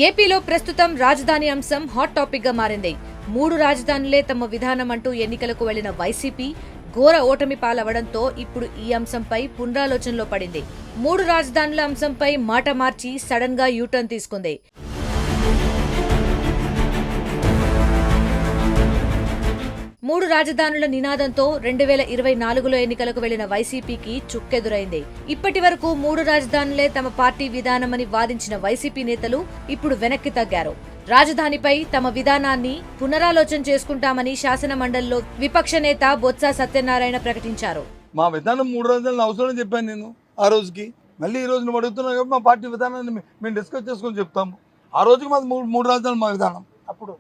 ఏపీలో ప్రస్తుతం రాజధాని అంశం హాట్ టాపిక్ గా మారింది. 3 రాజధానులే తమ విధానం అంటూ ఎన్నికలకు వెళ్లిన వైసీపీ ఘోర ఓటమి పాలవడంతో ఇప్పుడు ఈ అంశంపై పునరాలోచనలో పడింది. 3 రాజధానుల అంశంపై మాట మార్చి సడన్ గా యూటర్న్ తీసుకుంది. మూడు రాజధానుల నినాదంతో 2024లో ఎన్నికలకు వెళ్లిన వైసీపీకి చుక్కెదురైంది. ఇప్పటి వరకు 3 రాజధానులే తమ పార్టీ విధానమని వాదించిన వైసీపీ నేతలు ఇప్పుడు వెనక్కి తగ్గారు. రాజధానిపై తమ విధానాన్ని పునరాలోచన చేసుకుంటామని శాసన మండలిలో విపక్ష నేత బొత్స సత్యనారాయణ ప్రకటించారు. మా విధానం 3 రాజధానులు అవసరం చెప్పాను నేను ఆ రోజుకి. మళ్ళీ ఈ రోజు నువ్వు అడుగుతున్నావు కాబట్టి మా పార్టీ విధానాన్ని మేము డిస్కస్ చేసుకొని చెప్తాము. ఆ రోజుకి మాది 3 రాజధానులు మా విధానం. అప్పుడు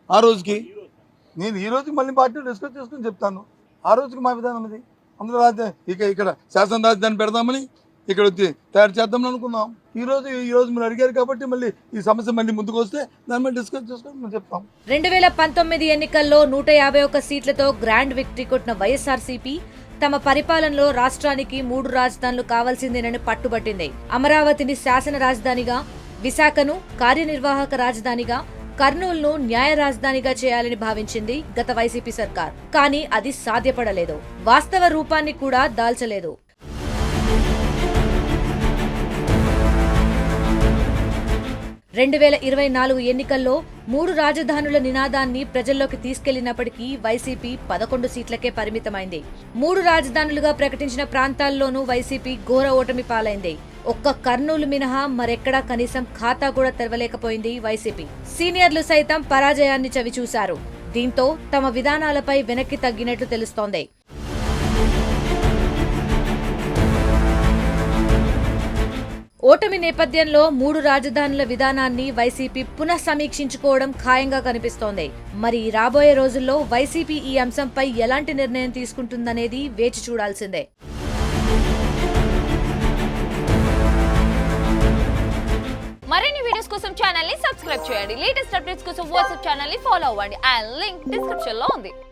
ఆ రోజుకి నేను ఈ రోజుకి మళ్ళీ పార్టీ డిస్కస్ చేసుకుని చెప్తాను. ఆ రోజుకి మా విధానం ఇది. అందులో రాజధాని ఇక్కడ శాసన రాజధాని పెడదామని ఇక్కడ వచ్చి తయారు చేద్దామని అనుకున్నాం. ఈ రోజు మీరు అడిగారు కాబట్టి మళ్ళీ ఈ సమస్య మళ్ళీ ముందుకు వస్తే దాని మీద డిస్కస్ చేసుకొని మేము చెప్తాం. 2019 ఎన్నికల్లో 151 సీట్లతో గ్రాండ్ విక్టరీ కొట్టిన వైఎస్ఆర్సీపీ తమ పరిపాలనలో రాష్ట్రానికి 3 రాజధానులు కావాల్సిందేనని పట్టుబట్టింది. అమరావతిని శాసన రాజధానిగా, విశాఖను కార్యనిర్వాహక రాజధానిగా, కర్నూలును న్యాయ రాజధానిగా చేయాలని భావించింది గత వైసీపీ సర్కార్. కానీ అది సాధ్యపడలేదు. వాస్తవ రూపాన్ని కూడా దాల్చలేదు. రెండు 2024 ఎన్నికల్లో 3 రాజధానుల నినాదాన్ని ప్రజల్లోకి తీసుకెళ్లినప్పటికీ వైసీపీ 11 సీట్లకే పరిమితమైంది. 3 రాజధానులుగా ప్రకటించిన ప్రాంతాల్లోనూ వైసీపీ ఘోర ఓటమి పాలైంది. ఒక్క కర్నూలు మినహా మరెక్కడా కనీసం ఖాతా కూడా తెరవలేకపోయింది వైసీపీ. సీనియర్లు సైతం పరాజయాన్ని చవిచూశారు. దీంతో తమ విధానాలపై వెనక్కి తగ్గినట్లు తెలుస్తోంది. ఓటమి నేపథ్యంలో 3 రాజధానుల విధానాన్ని వైసీపీ పునః సమీక్షించుకోవడం ఖాయంగా కనిపిస్తోంది. మరి రాబోయే రోజుల్లో వైసీపీ ఈ అంశంపై ఎలాంటి నిర్ణయం తీసుకుంటుందనేది వేచి చూడాల్సిందే. మరిన్ని వీడియోస్ కోసం ఛానల్ ని సబ్స్క్రైబ్ చేయండి. లేటెస్ట్ అప్డేట్స్ కోసం వాట్సాప్ ఛానల్ ని ఫాలో అవ్వండి. అండ్ లింక్ డిస్క్రిప్షన్ లో ఉంది.